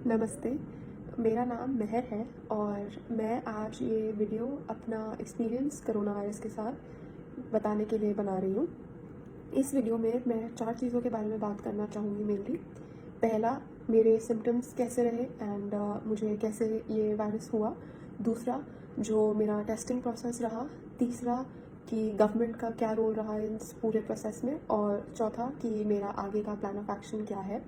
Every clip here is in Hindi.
नमस्ते, मेरा नाम मेहर है और मैं आज ये वीडियो अपना एक्सपीरियंस कोरोना वायरस के साथ बताने के लिए बना रही हूँ। इस वीडियो में मैं 4 चीज़ों के बारे में बात करना चाहूँगी मेनली। पहला, मेरे सिम्पटम्स कैसे रहे एंड मुझे कैसे ये वायरस हुआ। दूसरा, जो मेरा टेस्टिंग प्रोसेस रहा। तीसरा, कि गवर्नमेंट का क्या रोल रहा है इस पूरे प्रोसेस में। और चौथा, कि मेरा आगे का प्लान ऑफ एक्शन क्या है।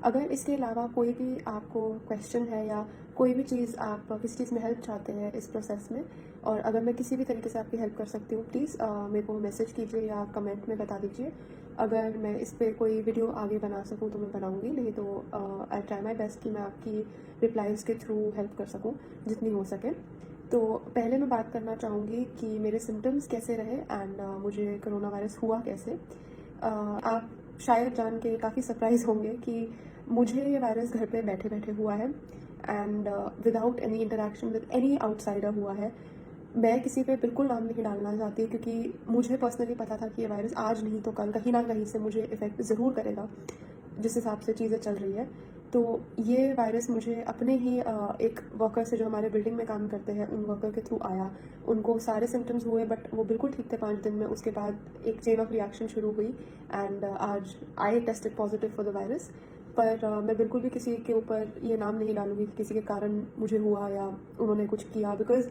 अगर इसके अलावा कोई भी आपको क्वेश्चन है या कोई भी चीज़ आप किसी चीज़ में हेल्प चाहते हैं इस प्रोसेस में, और अगर मैं किसी भी तरीके से आपकी हेल्प कर सकती हूँ, प्लीज़ मेरे को मैसेज कीजिए या कमेंट में बता दीजिए। अगर मैं इस पे कोई वीडियो आगे बना सकूँ तो मैं बनाऊँगी, नहीं तो आई ट्राई माई बेस्ट कि मैं आपकी रिप्लाइज़ के थ्रू हेल्प कर सकूँ जितनी हो सके। तो पहले मैं बात करना चाहूँगी कि मेरे सिम्टम्स कैसे रहे एंड मुझे कोरोना वायरस हुआ कैसे। आप शायद जान के काफ़ी सरप्राइज़ होंगे कि मुझे ये वायरस घर पे बैठे-बैठे हुआ है and without any interaction with any outsider हुआ है। मैं किसी पे बिल्कुल नाम नहीं डालना चाहती क्योंकि मुझे पर्सनली पता था कि ये वायरस आज नहीं तो कल कहीं न कहीं से मुझे इफ़ेक्ट ज़रूर करेगा, जिस हिसाब से चीज़ें चल रही है। तो ये वायरस मुझे अपने ही एक वर्कर से जो हमारे बिल्डिंग में काम करते हैं, उन वर्कर के थ्रू आया। उनको सारे सिम्पटम्स हुए बट वो बिल्कुल ठीक थे 5 दिन में। उसके बाद एक चेन ऑफ रिएक्शन शुरू हुई एंड आज I tested positive for the virus. पर मैं बिल्कुल भी किसी के ऊपर ये नाम नहीं डालूँगी कि किसी के कारण मुझे हुआ या उन्होंने कुछ किया, बिकॉज़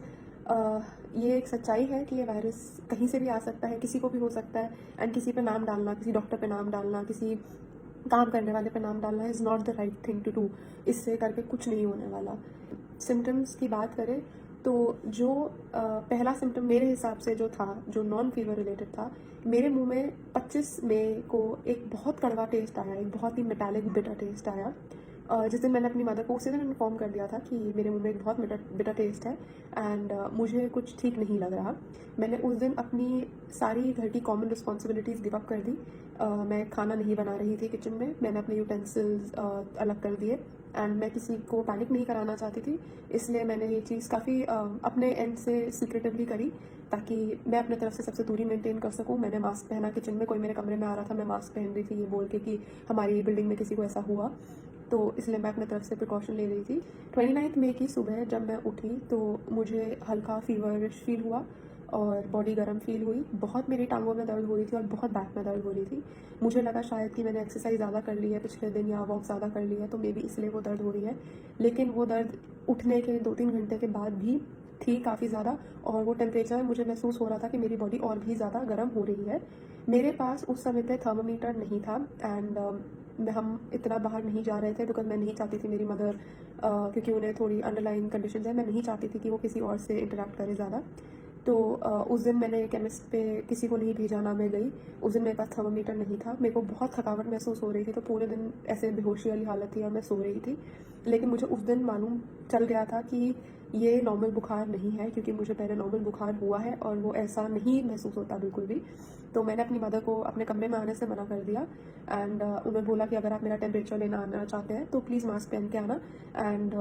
ये एक सच्चाई है कि ये वायरस कहीं से भी आ सकता है, किसी को भी हो सकता है। एंड किसी पे नाम डालना, किसी डॉक्टर पे नाम डालना, किसी काम करने वाले पे नाम डालना is not the right thing to do. इससे करके कुछ नहीं होने वाला। सिम्पटम्स की बात करें तो जो पहला सिम्पटम मेरे हिसाब से जो था, जो नॉन फीवर रिलेटेड था, मेरे मुँह में 25 मई को एक बहुत कड़वा टेस्ट आया, एक बहुत ही मेटालिक बिटर टेस्ट आया। जिस दिन मैंने अपनी मदर को उसी दिन इन्फॉर्म कर दिया था कि मेरे मुँह में एक बहुत बिटर टेस्ट है एंड मुझे कुछ ठीक नहीं लग रहा। मैंने उस दिन अपनी सारी घर की कॉमन रिस्पॉन्सिबिलिटीज़ गिव अप कर दी। मैं खाना नहीं बना रही थी किचन में, मैंने अपने यूटेंसिल्स अलग कर दिए एंड मैं किसी को पैनिक नहीं कराना चाहती थी, इसलिए मैंने ये चीज़ काफ़ी अपने एंड से सीक्रेटिवली करी ताकि मैं अपने तरफ से सबसे दूरी मेंटेन कर सकूँ। मैंने मास्क पहना, किचन में कोई मेरे कमरे में आ रहा था, मैं मास्क पहन रही थी ये बोल के कि हमारी बिल्डिंग में किसी को ऐसा हुआ, तो इसलिए मैं अपने तरफ से प्रिकॉशन ले रही थी। 29 मई की सुबह जब मैं उठी तो मुझे हल्का फीवरिश फील हुआ और बॉडी गर्म फील हुई। बहुत मेरी टांगों में दर्द हो रही थी और बहुत बैक में दर्द हो रही थी। मुझे लगा शायद कि मैंने एक्सरसाइज ज़्यादा कर ली है पिछले दिन या वॉक ज़्यादा कर ली है, तो मे बी इसलिए वो दर्द हो रही है। लेकिन वो दर्द उठने के 2-3 घंटे के बाद भी थी काफ़ी ज़्यादा, और वो टेम्परेचर मुझे महसूस हो रहा था कि मेरी बॉडी और भी ज़्यादा गर्म हो रही है। मेरे पास उस समय पे थर्मामीटर नहीं था एंड हम इतना बाहर नहीं जा रहे थे बिकॉज़ मैं नहीं चाहती थी मेरी मदर, क्योंकि उन्हें थोड़ी अंडरलाइन कंडीशंस है, मैं नहीं चाहती थी कि वो किसी और से इंटरैक्ट करे ज़्यादा। तो उस दिन मैंने केमिस्ट पे किसी को नहीं भेजा, ना मैं गई। उस दिन मेरे पास थर्मामीटर नहीं था। मेरे को बहुत थकावट महसूस हो रही थी, तो पूरे दिन ऐसे बेहोशी वाली हालत थी और मैं सो रही थी। लेकिन मुझे उस दिन मालूम चल गया था कि ये नॉर्मल बुखार नहीं है, क्योंकि मुझे पहले नॉर्मल बुखार हुआ है और वो ऐसा नहीं महसूस होता बिल्कुल भी। तो मैंने अपनी मदर को अपने कमरे में आने से मना कर दिया एंड उन्हें बोला कि अगर आप मेरा टेम्परेचर लेना आना चाहते हैं तो प्लीज़ मास्क पहन के आना। एंड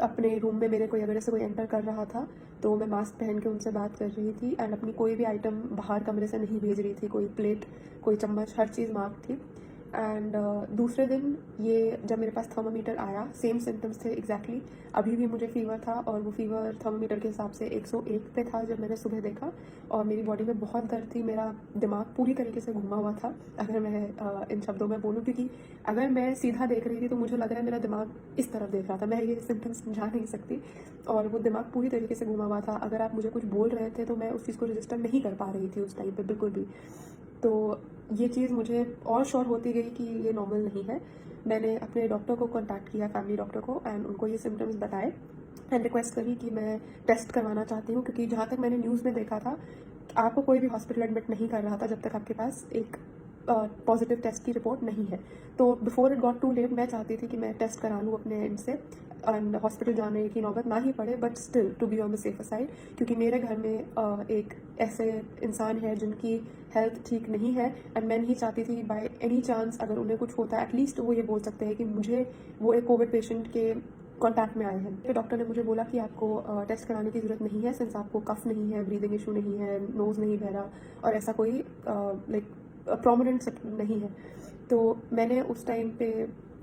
अपने रूम में मेरे कोई अगर ऐसे कोई एंटर कर रहा था तो मैं मास्क पहन के उनसे बात कर रही थी एंड अपनी कोई भी आइटम बाहर कमरे से नहीं भेज रही थी, कोई प्लेट, कोई चम्मच, हर चीज़ मार्क थी। एंड दूसरे दिन ये जब मेरे पास थर्मामीटर आया, सेम सिम्टम्स थे एग्जैक्टली। अभी भी मुझे फीवर था और वो फीवर थर्मामीटर के हिसाब से 101 पे था जब मैंने सुबह देखा, और मेरी बॉडी में बहुत दर्द थी, मेरा दिमाग पूरी तरीके से घुमा हुआ था, अगर मैं इन शब्दों में बोलूँ, क्योंकि अगर मैं सीधा देख रही थी तो मुझे लग रहा है मेरा दिमाग इस तरफ देख रहा था, मैं ये सिम्टम्स समझा नहीं सकती, और वो दिमाग पूरी तरीके से घुमा हुआ था। अगर आप मुझे कुछ बोल रहे थे तो मैं उस चीज़ को रजिस्टर नहीं कर पा रही थी उस टाइम पे बिल्कुल भी। तो ये चीज़ मुझे और श्योर होती गई कि ये नॉर्मल नहीं है। मैंने अपने डॉक्टर को कॉन्टैक्ट किया, फैमिली डॉक्टर को, एंड उनको ये सिम्टम्स बताए एंड रिक्वेस्ट करी कि मैं टेस्ट करवाना चाहती हूँ, क्योंकि जहाँ तक मैंने न्यूज़ में देखा था, आपको कोई भी हॉस्पिटल एडमिट नहीं कर रहा था जब तक आपके पास एक पॉजिटिव टेस्ट की रिपोर्ट नहीं है। तो before it got too late मैं चाहती थी कि मैं टेस्ट करा लूँ अपने एंड से एंड हॉस्पिटल जाने की नौबत ना ही पड़े, but still to be on the safer side, क्योंकि मेरे घर में एक ऐसे इंसान है जिनकी हेल्थ ठीक नहीं है एंड मैं नहीं चाहती थी बाय एनी चांस अगर उन्हें कुछ होता है, एटलीस्ट वो ये बोल सकते हैं कि मुझे वो एक कोविड पेशेंट के कॉन्टैक्ट में आए हैं। फिर डॉक्टर ने मुझे बोला कि आपको टेस्ट कराने की ज़रूरत नहीं है, सिंस आपको कफ नहीं है, ब्रीदिंग इशू नहीं है, नोज़ नहीं बह रहा और ऐसा कोई लाइक प्रोमिनेंट नहीं है। तो मैंने उस टाइम पे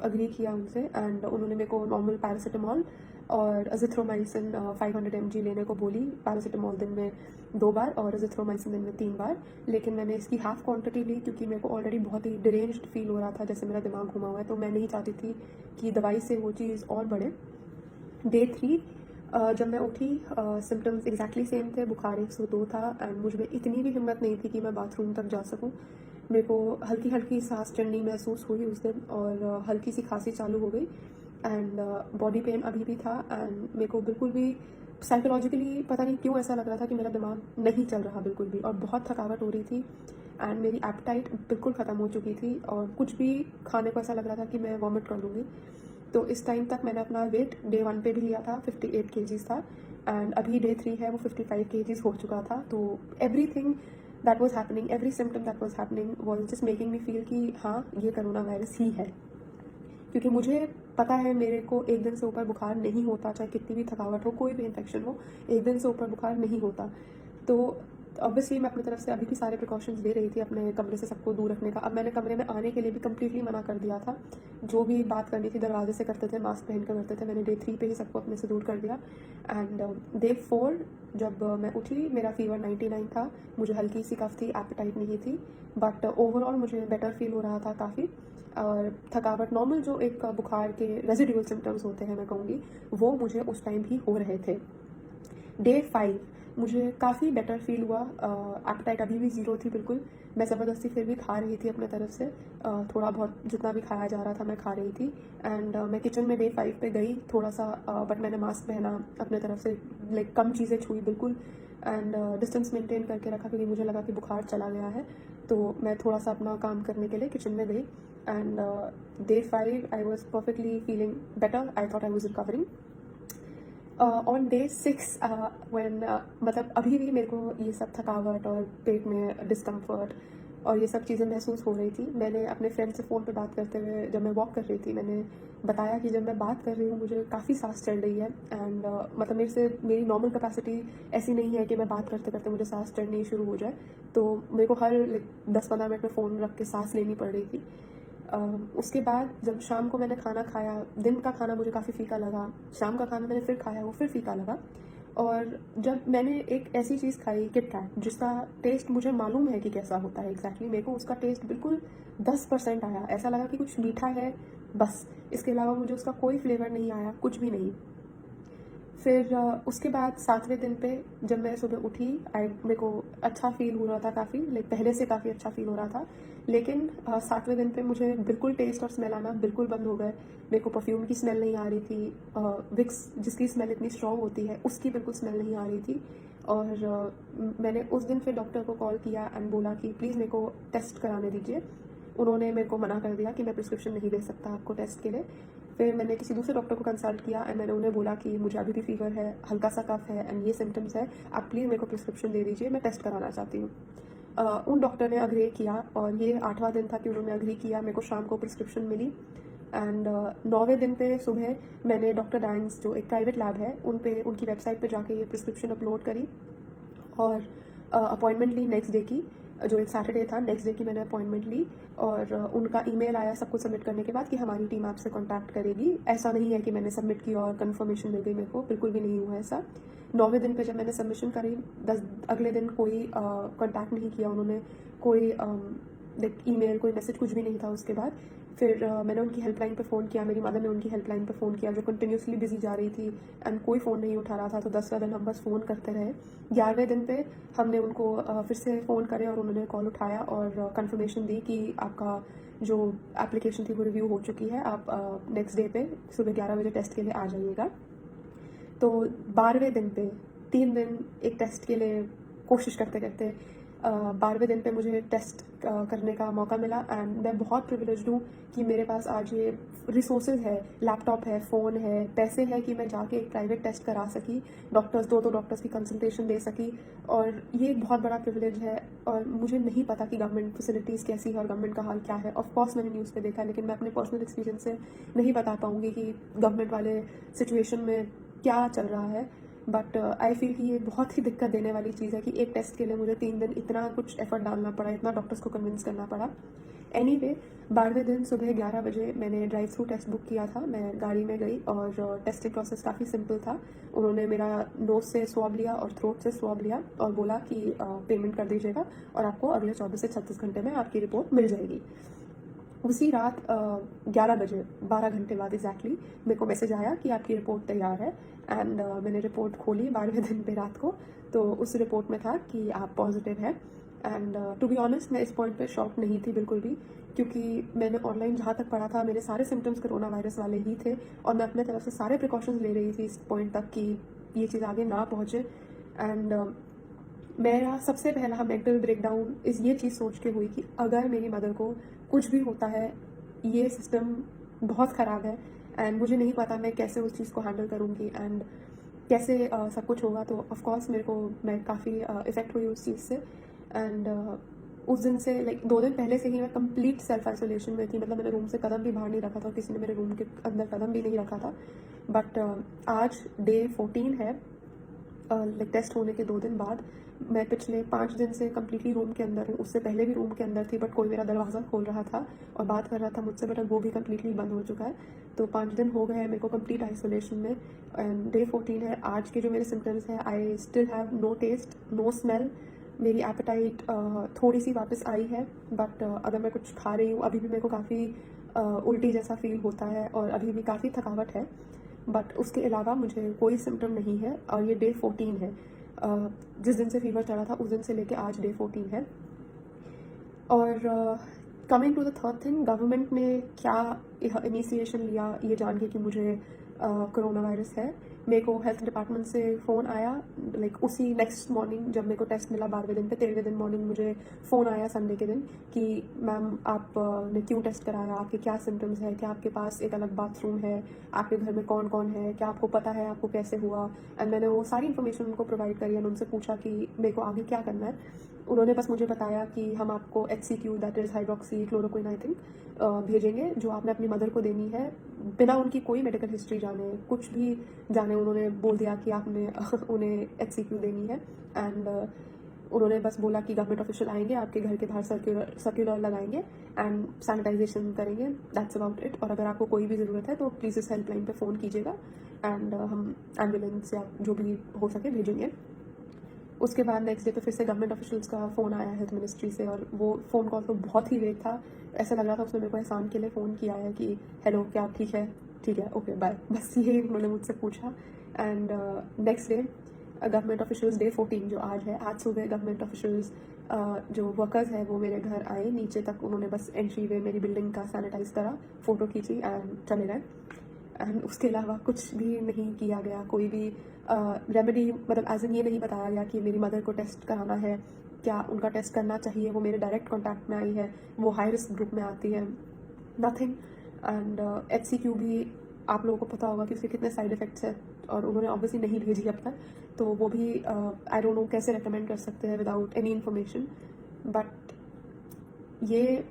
अग्री किया उनसे एंड उन्होंने मेरे को नॉर्मल पैरासीटामॉल और अजिथ्रोमाइसिन 500 mg लेने को बोली। पैरासीटामॉल दिन में 2 बार और अजिथ्रोमाइसिन दिन में 3 बार, लेकिन मैंने इसकी हाफ क्वांटिटी ली क्योंकि मेरे को ऑलरेडी बहुत ही डिरेंज्ड फील हो रहा था, जैसे मेरा दिमाग घुमा हुआ है, तो मैं नहीं चाहती थी कि दवाई से वो चीज़ और बढ़े। डे 3 जब मैं उठी सिम्टम्स एग्जैक्टली सेम थे, बुखार 102 था एंड मुझ में इतनी भी हिम्मत नहीं थी कि मैं बाथरूम तक जा सकूं। मेरे को हल्की हल्की सांस चढ़नी महसूस हुई उस दिन और हल्की सी खांसी चालू हो गई एंड बॉडी पेन अभी भी था एंड मेरे को बिल्कुल भी साइकोलॉजिकली पता नहीं क्यों ऐसा लग रहा था कि मेरा दिमाग नहीं चल रहा बिल्कुल भी, और बहुत थकावट हो रही थी एंड मेरी एपेटाइट बिल्कुल ख़त्म हो चुकी थी और कुछ भी खाने को ऐसा लग रहा था कि मैं वॉमिट कर लूँगी। तो इस टाइम तक मैंने अपना वेट डे 1 पे भी लिया था, 58 kgs था एंड अभी डे 3 है वो 55 kgs हो चुका था। तो everything that was happening, every symptom that was happening was just making me feel कि हाँ ये कोरोना वायरस ही है, क्योंकि मुझे पता है मेरे को एक दिन से ऊपर बुखार नहीं होता, चाहे कितनी भी थकावट हो, कोई भी इन्फेक्शन हो, एक दिन से ऊपर बुखार नहीं होता। तो ऑब्वियसली मैं अपनी तरफ से अभी भी सारे प्रिकॉशंस ले रही थी अपने कमरे से सबको दूर रखने का। अब मैंने कमरे में आने के लिए भी कम्प्लीटली मना कर दिया था, जो भी बात करनी थी दरवाजे से करते थे, मास्क पहन कर करते थे। मैंने डे 3 पे ही सबको अपने से दूर कर दिया एंड डे 4 जब मैं उठी मेरा फीवर 99 था, मुझे हल्की सी कफ थी, एपेटाइट नहीं थी, बट ओवरऑल मुझे बेटर फील हो रहा था काफ़ी। और थकावट नॉर्मल जो एक बुखार के रेजिडुअल सिम्टम्स होते हैं मैं कहूँगी, वो मुझे उस टाइम भी हो रहे थे। डे 5 मुझे काफ़ी बेटर फील हुआ, एपेटाइट अभी भी ज़ीरो थी बिल्कुल, मैं ज़बरदस्ती फिर भी खा रही थी अपने तरफ से, थोड़ा बहुत जितना भी खाया जा रहा था मैं खा रही थी एंड मैं किचन में डे 5 पे गई थोड़ा सा, बट मैंने मास्क पहना अपने तरफ से, लाइक कम चीज़ें छुई बिल्कुल एंड डिस्टेंस मेंटेन करके रखा क्योंकि मुझे लगा कि बुखार चला गया है। तो मैं थोड़ा सा अपना काम करने के लिए किचन में गई and day 5 I was perfectly feeling better, I thought I was recovering. On day 6 when मतलब अभी भी मेरे को ये सब थकावट और पेट में डिस्कम्फर्ट और ये सब चीज़ें महसूस हो रही थी। मैंने अपने फ्रेंड से फ़ोन पे बात करते हुए जब मैं वॉक कर रही थी, मैंने बताया कि जब मैं बात कर रही हूँ मुझे काफ़ी सांस चढ़ रही है एंड मतलब मेरी नॉर्मल कैपेसिटी ऐसी नहीं है कि मैं बात करते करते मुझे सांस चढ़नी शुरू हो जाए। तो मेरे को हर 10-15 मिनट में फ़ोन रख के सांस लेनी पड़ रही थी। उसके बाद जब शाम को मैंने खाना खाया, दिन का खाना मुझे काफ़ी फीका लगा, शाम का खाना मैंने फिर खाया वो फिर फीका लगा, और जब मैंने एक ऐसी चीज़ खाई किट कैट जिसका टेस्ट मुझे मालूम है कि कैसा होता है एग्जैक्टली, मेरे को उसका टेस्ट बिल्कुल 10% आया, ऐसा लगा कि कुछ मीठा है बस, इसके अलावा मुझे उसका कोई फ्लेवर नहीं आया, कुछ भी नहीं। फिर उसके बाद 7वें दिन पे जब मैं सुबह उठी मेरे को अच्छा फील हो रहा था काफ़ी, लाइक पहले से काफ़ी अच्छा फील हो रहा था, लेकिन 7वें दिन पे मुझे बिल्कुल टेस्ट और स्मेल आना बिल्कुल बंद हो गए। मेरे को परफ्यूम की स्मेल नहीं आ रही थी, विक्स जिसकी स्मेल इतनी स्ट्रॉन्ग होती है उसकी बिल्कुल स्मेल नहीं आ रही थी। और मैंने उस दिन फिर डॉक्टर को कॉल किया एंड बोला कि प्लीज़ मेरे को टेस्ट कराने दीजिए। उन्होंने मेरे को मना कर दिया कि मैं प्रिस्क्रिप्शन नहीं दे सकता आपको टेस्ट के लिए। फिर मैंने किसी दूसरे डॉक्टर को कंसल्ट किया एंड मैंने उन्हें बोला कि मुझे अभी भी फीवर है, हल्का सा कफ है एंड ये सिम्टम्स है, आप प्लीज़ मेरे को प्रिस्क्रिप्शन दे दीजिए, मैं टेस्ट कराना चाहती हूँ। उन डॉक्टर ने अग्री किया और ये 8वां दिन था कि उन्होंने अग्री किया, मेरे को शाम को प्रिस्क्रिप्शन मिली एंड 9वें दिन पे सुबह मैंने डॉक्टर डाइंस जो एक प्राइवेट लैब है उनकी वेबसाइट पे जाके ये प्रिस्क्रिप्शन अपलोड करी और अपॉइंटमेंट ली नेक्स्ट डे की, जो एक सैटरडे था, नेक्स्ट डे की मैंने अपॉइंटमेंट ली और उनका ईमेल आया सब कुछ सबमिट करने के बाद कि हमारी टीम आपसे कांटेक्ट करेगी। ऐसा नहीं है कि मैंने सबमिट की और कंफर्मेशन मिल गई मेरे को, बिल्कुल भी नहीं हुआ ऐसा। 9वें दिन पे जब मैंने सबमिशन करी, अगले दिन कोई कांटेक्ट नहीं किया उन्होंने, कोई ईमेल कोई मैसेज कुछ भी नहीं था उसके बाद। फिर मैंने उनकी हेल्पलाइन पे फ़ोन किया, मेरी मदर ने उनकी हेल्पलाइन पे फ़ोन किया जो कंटिन्यूसली बिजी जा रही थी एंड कोई फ़ोन नहीं उठा रहा था, तो 10वां दिन हम बस फ़ोन करते रहे। 11वें दिन पे हमने उनको फिर से फ़ोन करे और उन्होंने कॉल उठाया और कंफर्मेशन दी कि आपका जो एप्लीकेशन थी वो रिव्यू हो चुकी है, आप नेक्स्ट डे पे सुबह 11 बजे टेस्ट के लिए आ जाइएगा। तो 12वें दिन पे 3 दिन एक टेस्ट के लिए कोशिश करते करते 12वें दिन पे मुझे टेस्ट करने का मौका मिला एंड मैं बहुत प्रिविलेज्ड हूँ कि मेरे पास आज ये रिसोर्सेज है, लैपटॉप है, फ़ोन है, पैसे हैं कि मैं जाके एक प्राइवेट टेस्ट करा सकी, दो डॉक्टर्स की कंसल्टेशन दे सकी, और ये एक बहुत बड़ा प्रिविलेज है। और मुझे नहीं पता कि गवर्नमेंट फैसिलिटीज़ कैसी है और गवर्नमेंट का हाल क्या है, ऑफ कोर्स मैंने न्यूज़ पे देखा है, लेकिन मैं अपने पर्सनल एक्सपीरियंस से नहीं बता पाऊँगी कि गवर्नमेंट वाले सिचुएशन में क्या चल रहा है। बट आई फील कि ये बहुत ही दिक्कत देने वाली चीज़ है कि एक टेस्ट के लिए मुझे 3 दिन इतना कुछ एफर्ट डालना पड़ा, इतना डॉक्टर्स को कन्विंस करना पड़ा। एनीवे 12वें दिन सुबह 11 बजे मैंने ड्राइव थ्रू टेस्ट बुक किया था। मैं गाड़ी में गई और टेस्टिंग प्रोसेस काफ़ी सिंपल था। उन्होंने मेरा नोज़ से स्वैब लिया और थ्रोट से स्वैब लिया और बोला कि पेमेंट कर दीजिएगा और आपको अगले 24 से 36 घंटे में आपकी रिपोर्ट मिल जाएगी। उसी रात 11 बजे 12 घंटे बाद एग्जैक्टली मेरे को मैसेज आया कि आपकी रिपोर्ट तैयार है। एंड मैंने रिपोर्ट खोली 12वें दिन पे रात को, तो उस रिपोर्ट में था कि आप पॉजिटिव हैं। एंड टू बी ऑनेस्ट मैं इस पॉइंट पे शॉक नहीं थी बिल्कुल भी, क्योंकि मैंने ऑनलाइन जहाँ तक पढ़ा था मेरे सारे सिम्टम्स कोरोना वायरस वाले ही थे और मैं अपने तरफ से सारे प्रिकॉशंस ले रही थी इस पॉइंट तक कि ये चीज़ आगे ना पहुँचे। एंड मेरा सबसे पहला मेंटल ब्रेकडाउन ये चीज़ सोच के हुई कि अगर मेरी मदर को कुछ भी होता है, ये सिस्टम बहुत ख़राब है एंड मुझे नहीं पता मैं कैसे उस चीज़ को हैंडल करूँगी एंड कैसे सब कुछ होगा। तो ऑफकोर्स मैं काफ़ी इफ़ेक्ट हुई उस चीज़ से। एंड उस दिन से लाइक 2 दिन पहले से ही मैं कंप्लीट सेल्फ आइसोलेशन में थी। मतलब मैंने रूम से कदम भी बाहर नहीं रखा था और किसी ने मेरे रूम के अंदर कदम भी नहीं रखा था। बट आज डे 14 है, लाइक टेस्ट होने के 2 दिन बाद। मैं पिछले 5 दिन से कम्प्लीटली रूम के अंदर हूँ। उससे पहले भी रूम के अंदर थी बट कोई मेरा दरवाज़ा खोल रहा था और बात कर रहा था मुझसे, बट वो भी कम्प्लीटली बंद हो चुका है। तो 5 दिन हो गए हैं मेरे को कंप्लीट आइसोलेशन में। एंड डे 14 है। आज के जो मेरे सिम्टम्स हैं, I still have no taste, no smell. मेरी एपेटाइट थोड़ी सी वापस आई है, बट अगर मैं कुछ खा रही हूँ अभी भी मेरे को काफ़ी उल्टी जैसा फील होता है और अभी भी काफ़ी थकावट है। बट उसके अलावा मुझे कोई सिम्टम नहीं है और ये डे 14 है। जिस दिन से फीवर चढ़ा था उस दिन से लेके आज डे 14 है। और coming to the third thing, government ने क्या इनिशिएशन लिया ये जान के कि मुझे कोरोना वायरस है। मेरे को हेल्थ डिपार्टमेंट से फ़ोन आया लाइक उसी नेक्स्ट मॉर्निंग जब मेरे को टेस्ट मिला 12वें दिन पे। 13वें दिन मॉर्निंग मुझे फ़ोन आया संडे के दिन कि मैम आप ने क्यों टेस्ट कराया, आपके क्या सिम्टम्स है, क्या आपके पास एक अलग बाथरूम है, आपके घर में कौन कौन है, क्या आपको पता है आपको कैसे हुआ। एंड मैंने वो सारी इन्फॉर्मेशन उनको प्रोवाइड करी एंड उनसे पूछा कि मेरे को आगे क्या करना है। उन्होंने बस मुझे बताया कि हम आपको HCQ that is hydroxy chloroquine I think भेजेंगे, जो आपने अपनी मदर को देनी है बिना उनकी कोई मेडिकल हिस्ट्री जाने, कुछ भी जाने। उन्होंने बोल दिया कि आपने उन्हें HCQ देनी है। एंड उन्होंने बस बोला कि गवर्नमेंट ऑफिशियल आएंगे, आपके घर के बाहर सर्कुलर लगाएंगे एंड सैनिटाइजेशन करेंगे, दैट्स अबाउट इट। और अगर आपको कोई भी ज़रूरत है तो प्लीज़ इस हेल्पलाइन पे फ़ोन कीजिएगा एंड हम एम्बुलेंस या जो भी हो सके भेजेंगे। उसके बाद नेक्स्ट डे पे फिर से गवर्नमेंट ऑफिशियल्स का फ़ोन आया हेल्थ मिनिस्ट्री से और वो फ़ोन कॉल तो बहुत ही वेग था। ऐसा लग रहा था उसने मेरे को एहसान के लिए फ़ोन किया है कि हेलो क्या आप ठीक है, ठीक है, ओके बाय, बस यही उन्होंने मुझसे पूछा। And next day government officials day 14 जो आज है, आज सुबह गवर्नमेंट ऑफिशियल्स जो वर्कर्स हैं वो मेरे घर आए नीचे तक। उन्होंने बस एंट्री वे मेरी बिल्डिंग का सैनिटाइज करा, फ़ोटो खींची एंड चले गए। एंड उसके अलावा कुछ भी नहीं किया गया, कोई भी रेमेडी मतलब एज इन ये नहीं बताया गया कि मेरी मदर को टेस्ट कराना है, क्या उनका टेस्ट करना चाहिए, वो मेरे डायरेक्ट कॉन्टैक्ट में आई है, वो हाई रिस्क ग्रुप में आती है, नथिंग। एंड HCQ भी आप लोगों को पता होगा कि उसके कितने साइड इफ़ेक्ट्स हैं और उन्होंने ऑब्वियसली नहीं भेजी अब तक, तो वो भी आई डोंट नो कैसे रेकमेंड कर सकते हैं विदाउट एनी इन्फॉर्मेशन। बट ये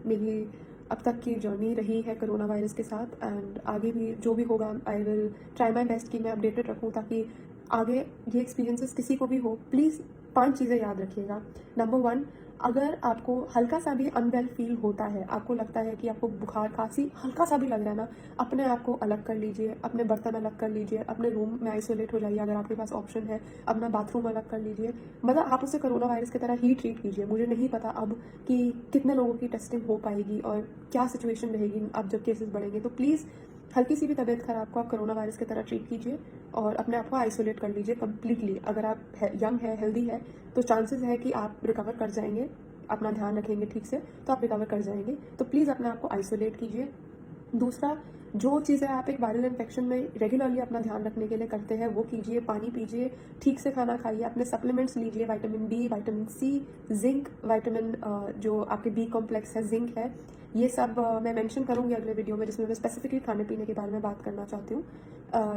मेरी अब तक की जर्नी रही है कोरोना वायरस के साथ एंड आगे भी जो भी होगा I will try my best कि मैं अपडेटेड रखूँ ताकि आगे ये एक्सपीरियंसेस किसी को भी हो। प्लीज़ 5 चीज़ें याद रखिएगा। नंबर 1, अगर आपको हल्का सा भी अनवेल फील होता है, आपको लगता है कि आपको बुखार खांसी हल्का सा भी लग रहा है ना, अपने आप को अलग कर लीजिए, अपने बर्तन अलग कर लीजिए, अपने रूम में आइसोलेट हो जाइए अगर आपके पास ऑप्शन है, अपना बाथरूम अलग कर लीजिए। मतलब आप उसे कोरोना वायरस की तरह ही ट्रीट कीजिए। मुझे नहीं पता अब कि कितने लोगों की टेस्टिंग हो पाएगी और क्या सिचुएशन रहेगी अब जब केसेस बढ़ेंगे। तो प्लीज़ हल्की सी भी तबीयत खराब को आप कोरोना वायरस की तरह ट्रीट कीजिए और अपने आप को आइसोलेट कर लीजिए कम्प्लीटली। अगर आप यंग है, हेल्दी है, तो चांसेस है कि आप रिकवर कर जाएंगे, अपना ध्यान रखेंगे ठीक से तो आप रिकवर कर जाएंगे। तो प्लीज़ अपने आप को आइसोलेट कीजिए। दूसरा, जो चीज़ें आप एक वायरल इन्फेक्शन में रेगुलरली अपना ध्यान रखने के लिए करते हैं वो कीजिए। पानी पीजिए, ठीक से खाना खाइए, अपने सप्लीमेंट्स लीजिए, vitamin B, vitamin C, zinc, vitamin जो आपके B कॉम्प्लेक्स है, जिंक है, ये सब मैं मेंशन करूँगी अगले वीडियो में जिसमें मैं स्पेसिफिकली खाने पीने के बारे में बात करना चाहती हूँ।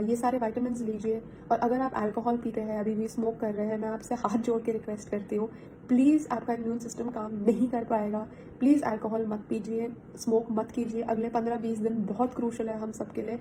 ये सारे विटामिन्स लीजिए। और अगर आप अल्कोहल पीते हैं, अभी भी स्मोक कर रहे हैं, मैं आपसे हाथ जोड़ के रिक्वेस्ट करती हूँ, प्लीज़ आपका इम्यून सिस्टम काम नहीं कर पाएगा। प्लीज़ अल्कोहल मत पीजिए, स्मोक मत कीजिए। अगले 15-20 दिन बहुत क्रूशल है हम सब के लिए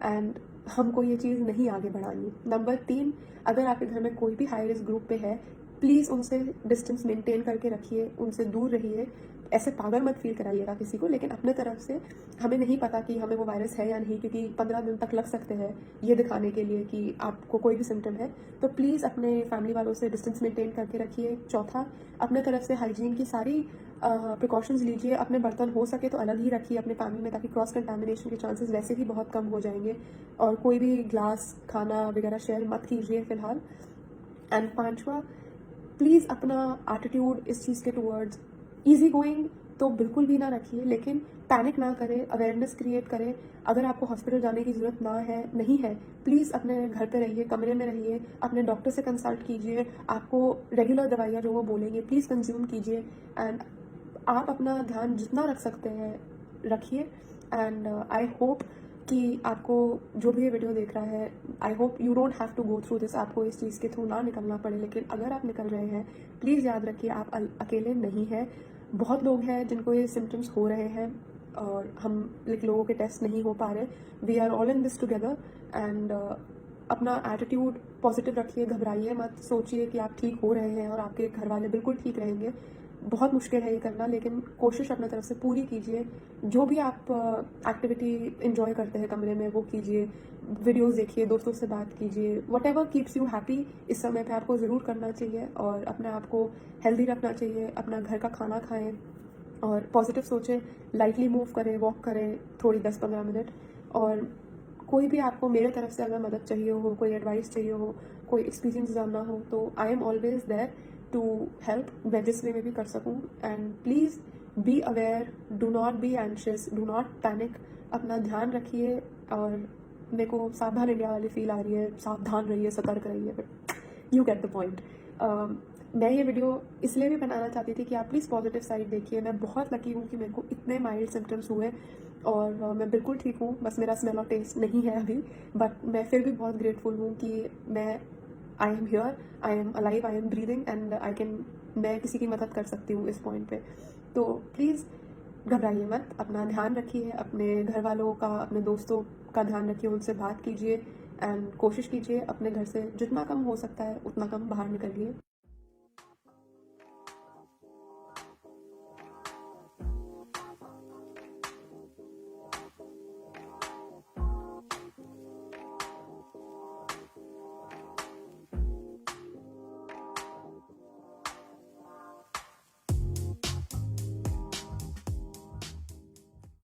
एंड हमको ये चीज़ नहीं आगे बढ़ानी। नंबर 3, अगर आपके घर में कोई भी हाई रिस्क ग्रुप पे है, प्लीज़ उनसे डिस्टेंस मेंटेन करके रखिए, उनसे दूर रहिए। ऐसे पागल मत फील कराइएगा किसी को, लेकिन अपने तरफ से हमें नहीं पता कि हमें वो वायरस है या नहीं, क्योंकि 15 दिन तक लग सकते हैं ये दिखाने के लिए कि आपको कोई भी सिम्टम है। तो प्लीज़ अपने फैमिली वालों से डिस्टेंस मेंटेन करके रखिए। चौथा, अपने तरफ से हाइजीन की सारी प्रिकॉशंस लीजिए। अपने बर्तन हो सके तो अलग ही रखिए अपने फैमिली में, ताकि क्रॉस कंटामिनेशन के चांसेस वैसे ही बहुत कम हो जाएंगे। और कोई भी ग्लास खाना वगैरह शेयर मत कीजिए फ़िलहाल। एंड पांचवा, प्लीज़ अपना एटीट्यूड इस चीज़ के टूवर्ड्स ईज़ी गोइंग तो बिल्कुल भी ना रखिए, लेकिन पैनिक ना करें, अवेयरनेस क्रिएट करें। अगर आपको हॉस्पिटल जाने की ज़रूरत नहीं है, प्लीज़ अपने घर पे रहिए, कमरे में रहिए, अपने डॉक्टर से कंसल्ट कीजिए। आपको रेगुलर दवाइयाँ जो वो बोलेंगे प्लीज़ कंज्यूम कीजिए। एंड आप अपना ध्यान जितना रख सकते हैं रखिए। एंड आई होप कि आपको जो भी ये वीडियो देख रहा है, I hope you don't have to go through this, आपको इस चीज़ के थ्रू ना निकलना पड़े। लेकिन अगर आप निकल रहे हैं, प्लीज़ याद रखिए आप अकेले नहीं हैं। बहुत लोग हैं जिनको ये सिम्टम्स हो रहे हैं और हम लोगों के टेस्ट नहीं हो पा रहे। We are all in this together. And अपना एटीट्यूड पॉजिटिव रखिए, घबराइए मत, सोचिए कि आप ठीक हो रहे हैं और आपके घर वाले बिल्कुल ठीक रहेंगे। बहुत मुश्किल है ये करना, लेकिन कोशिश अपने तरफ से पूरी कीजिए। जो भी आप एक्टिविटी इन्जॉय करते हैं कमरे में वो कीजिए, वीडियोस देखिए, दोस्तों से बात कीजिए, व्हाटएवर कीप्स यू हैप्पी इस समय पे आपको ज़रूर करना चाहिए। और अपने आप को हेल्दी रखना चाहिए, अपना घर का खाना खाएं और पॉजिटिव सोचें, लाइटली मूव करें, वॉक करें थोड़ी 10-15 मिनट। और कोई भी आपको मेरे तरफ से अगर मदद चाहिए हो, कोई एडवाइस चाहिए हो, कोई एक्सपीरियंस जानना हो, तो I am always there to help, मैं जिस वे में भी कर सकूँ। And please be aware, do not be anxious, do not panic, अपना ध्यान रखिए। और मेरे को सावधान इंडिया वाली फील आ रही है, सावधान रहिए, सतर्क रहिए, but you get the point. मैं ये वीडियो इसलिए भी बनाना चाहती थी कि आप प्लीज़ पॉजिटिव साइड देखिए। मैं बहुत लकी हूँ कि मेरे को इतने माइल्ड सिम्टम्स हुए और मैं बिल्कुल ठीक हूँ, बस मेरा स्मेल और टेस्ट नहीं है अभी। बट मैं फिर भी बहुत ग्रेटफुल हूँ कि I am here, I am alive, I am breathing and मैं किसी की मदद कर सकती हूँ इस पॉइंट पे। तो प्लीज़ घबराइए मत, अपना ध्यान रखिए, अपने घर वालों का, अपने दोस्तों का ध्यान रखिए, उनसे बात कीजिए। एंड कोशिश कीजिए अपने घर से जितना कम हो सकता है उतना कम बाहर निकलिए।